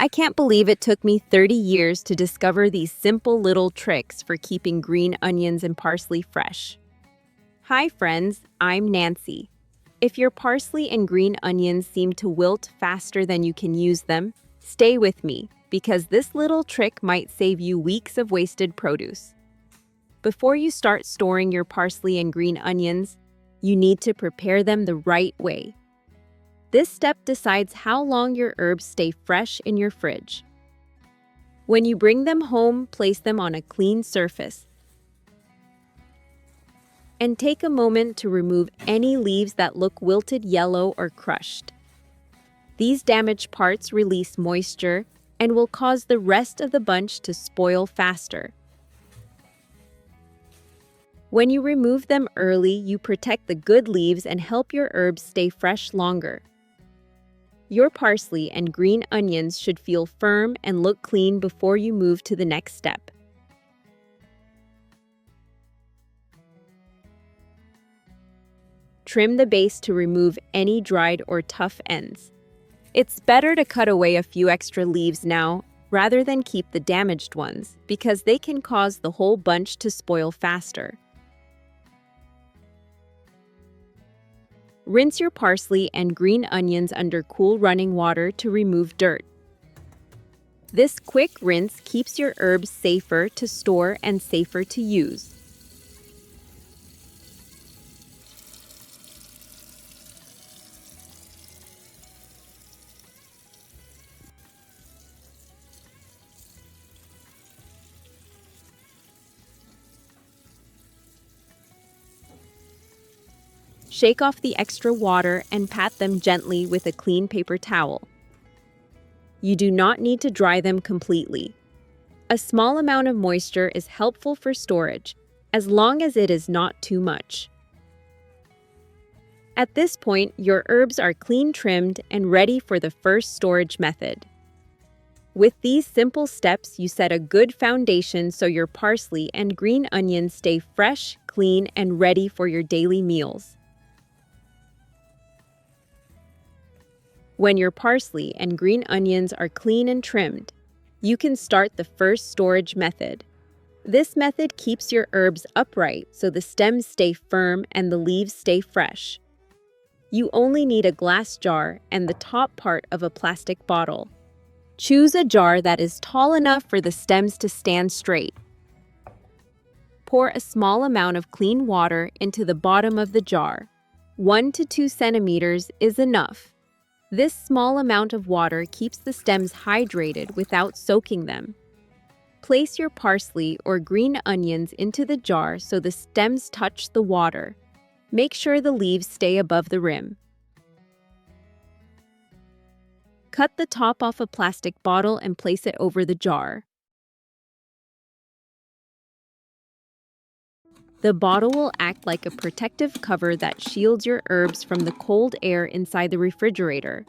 I can't believe it took me 30 years to discover these simple little tricks for keeping green onions and parsley fresh. Hi, friends, I'm Nancy. If your parsley and green onions seem to wilt faster than you can use them, stay with me, because this little trick might save you weeks of wasted produce. Before you start storing your parsley and green onions, you need to prepare them the right way. This step decides how long your herbs stay fresh in your fridge. When you bring them home, place them on a clean surface. And take a moment to remove any leaves that look wilted yellow or crushed. These damaged parts release moisture and will cause the rest of the bunch to spoil faster. When you remove them early, you protect the good leaves and help your herbs stay fresh longer. Your parsley and green onions should feel firm and look clean before you move to the next step. Trim the base to remove any dried or tough ends. It's better to cut away a few extra leaves now rather than keep the damaged ones, because they can cause the whole bunch to spoil faster. Rinse your parsley and green onions under cool running water to remove dirt. This quick rinse keeps your herbs safer to store and safer to use. Shake off the extra water and pat them gently with a clean paper towel. You do not need to dry them completely. A small amount of moisture is helpful for storage, as long as it is not too much. At this point, your herbs are clean trimmed and ready for the first storage method. With these simple steps, you set a good foundation so your parsley and green onions stay fresh, clean, and ready for your daily meals. When your parsley and green onions are clean and trimmed, you can start the first storage method. This method keeps your herbs upright so the stems stay firm and the leaves stay fresh. You only need a glass jar and the top part of a plastic bottle. Choose a jar that is tall enough for the stems to stand straight. Pour a small amount of clean water into the bottom of the jar. 1 to 2 centimeters is enough. This small amount of water keeps the stems hydrated without soaking them. Place your parsley or green onions into the jar so the stems touch the water. Make sure the leaves stay above the rim. Cut the top off a plastic bottle and place it over the jar. The bottle will act like a protective cover that shields your herbs from the cold air inside the refrigerator.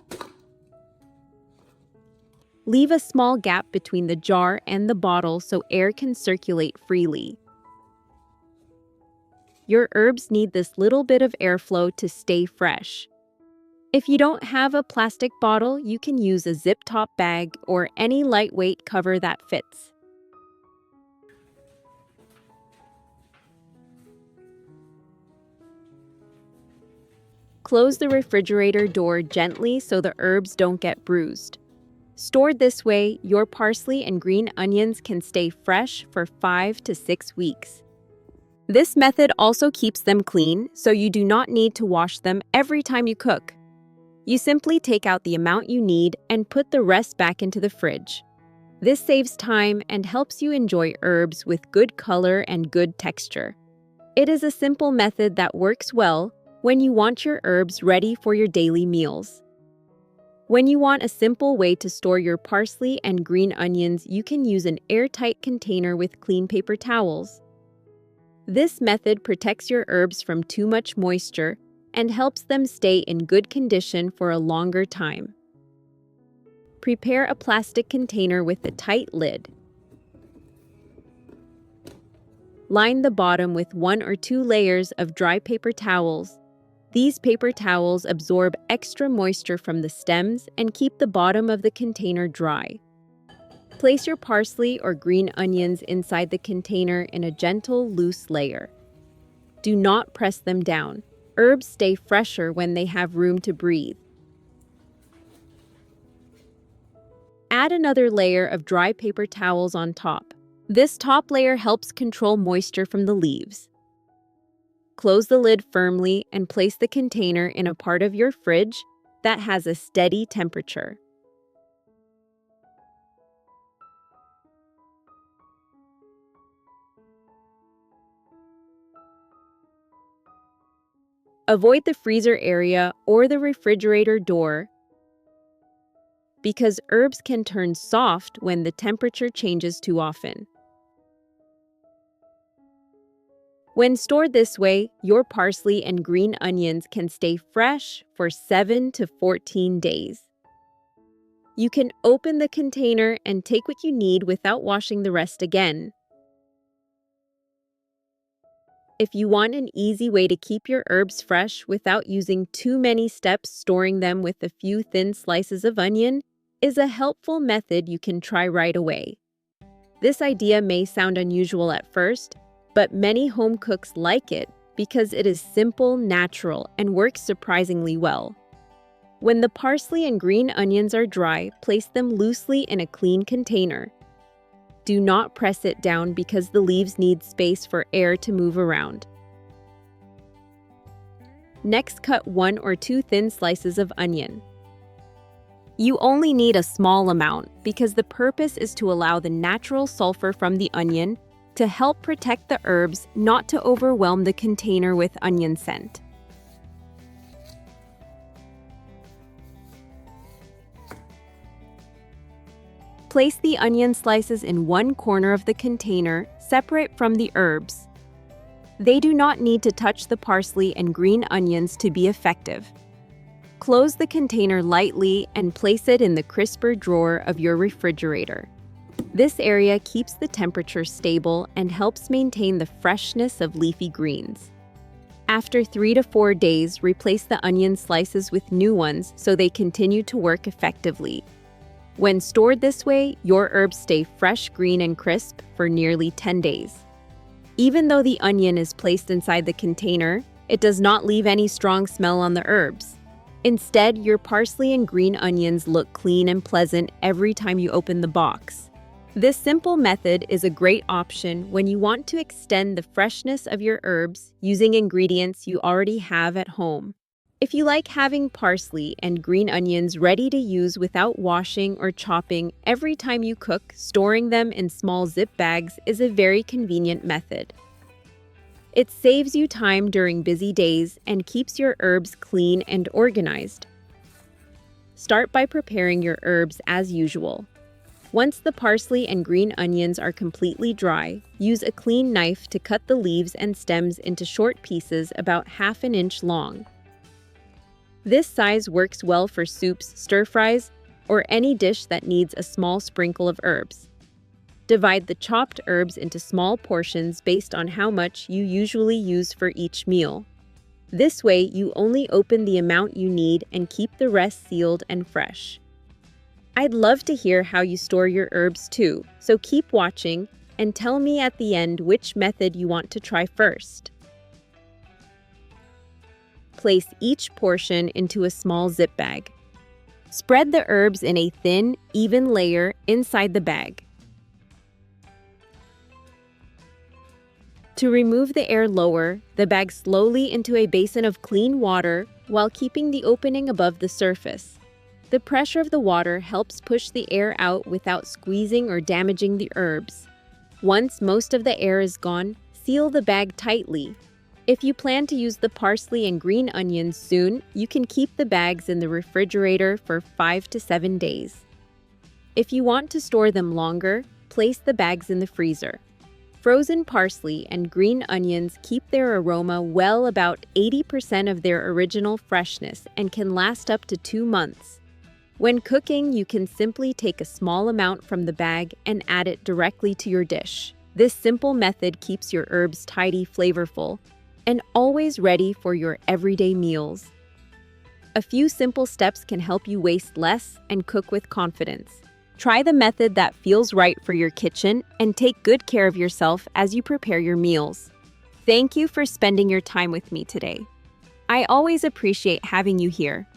Leave a small gap between the jar and the bottle so air can circulate freely. Your herbs need this little bit of airflow to stay fresh. If you don't have a plastic bottle, you can use a zip-top bag or any lightweight cover that fits. Close the refrigerator door gently so the herbs don't get bruised. Stored this way, your parsley and green onions can stay fresh for 5 to 6 weeks. This method also keeps them clean, so you do not need to wash them every time you cook. You simply take out the amount you need and put the rest back into the fridge. This saves time and helps you enjoy herbs with good color and good texture. It is a simple method that works well when you want your herbs ready for your daily meals. When you want a simple way to store your parsley and green onions, you can use an airtight container with clean paper towels. This method protects your herbs from too much moisture and helps them stay in good condition for a longer time. Prepare a plastic container with a tight lid. Line the bottom with 1 or 2 layers of dry paper towels. These paper towels absorb extra moisture from the stems and keep the bottom of the container dry. Place your parsley or green onions inside the container in a gentle, loose layer. Do not press them down. Herbs stay fresher when they have room to breathe. Add another layer of dry paper towels on top. This top layer helps control moisture from the leaves. Close the lid firmly and place the container in a part of your fridge that has a steady temperature. Avoid the freezer area or the refrigerator door because herbs can turn soft when the temperature changes too often. When stored this way, your parsley and green onions can stay fresh for 7 to 14 days. You can open the container and take what you need without washing the rest again. If you want an easy way to keep your herbs fresh without using too many steps, storing them with a few thin slices of onion is a helpful method you can try right away. This idea may sound unusual at first, but many home cooks like it because it is simple, natural, and works surprisingly well. When the parsley and green onions are dry, place them loosely in a clean container. Do not press it down because the leaves need space for air to move around. Next, cut 1 or 2 thin slices of onion. You only need a small amount because the purpose is to allow the natural sulfur from the onion to help protect the herbs, not to overwhelm the container with onion scent. Place the onion slices in one corner of the container, separate from the herbs. They do not need to touch the parsley and green onions to be effective. Close the container lightly and place it in the crisper drawer of your refrigerator. This area keeps the temperature stable and helps maintain the freshness of leafy greens. After 3 to 4 days, replace the onion slices with new ones so they continue to work effectively. When stored this way, your herbs stay fresh, green, and crisp for nearly 10 days. Even though the onion is placed inside the container, it does not leave any strong smell on the herbs. Instead, your parsley and green onions look clean and pleasant every time you open the box. This simple method is a great option when you want to extend the freshness of your herbs using ingredients you already have at home. If you like having parsley and green onions ready to use without washing or chopping every time you cook, storing them in small zip bags is a very convenient method. It saves you time during busy days and keeps your herbs clean and organized. Start by preparing your herbs as usual. Once the parsley and green onions are completely dry, use a clean knife to cut the leaves and stems into short pieces about 1/2 inch long. This size works well for soups, stir-fries, or any dish that needs a small sprinkle of herbs. Divide the chopped herbs into small portions based on how much you usually use for each meal. This way, you only open the amount you need and keep the rest sealed and fresh. I'd love to hear how you store your herbs too, so keep watching and tell me at the end which method you want to try first. Place each portion into a small zip bag. Spread the herbs in a thin, even layer inside the bag. To remove the air, lower the bag slowly into a basin of clean water while keeping the opening above the surface. The pressure of the water helps push the air out without squeezing or damaging the herbs. Once most of the air is gone, seal the bag tightly. If you plan to use the parsley and green onions soon, you can keep the bags in the refrigerator for 5 to 7 days. If you want to store them longer, place the bags in the freezer. Frozen parsley and green onions keep their aroma well, about 80% of their original freshness, and can last up to 2 months. When cooking, you can simply take a small amount from the bag and add it directly to your dish. This simple method keeps your herbs tidy, flavorful, and always ready for your everyday meals. A few simple steps can help you waste less and cook with confidence. Try the method that feels right for your kitchen and take good care of yourself as you prepare your meals. Thank you for spending your time with me today. I always appreciate having you here.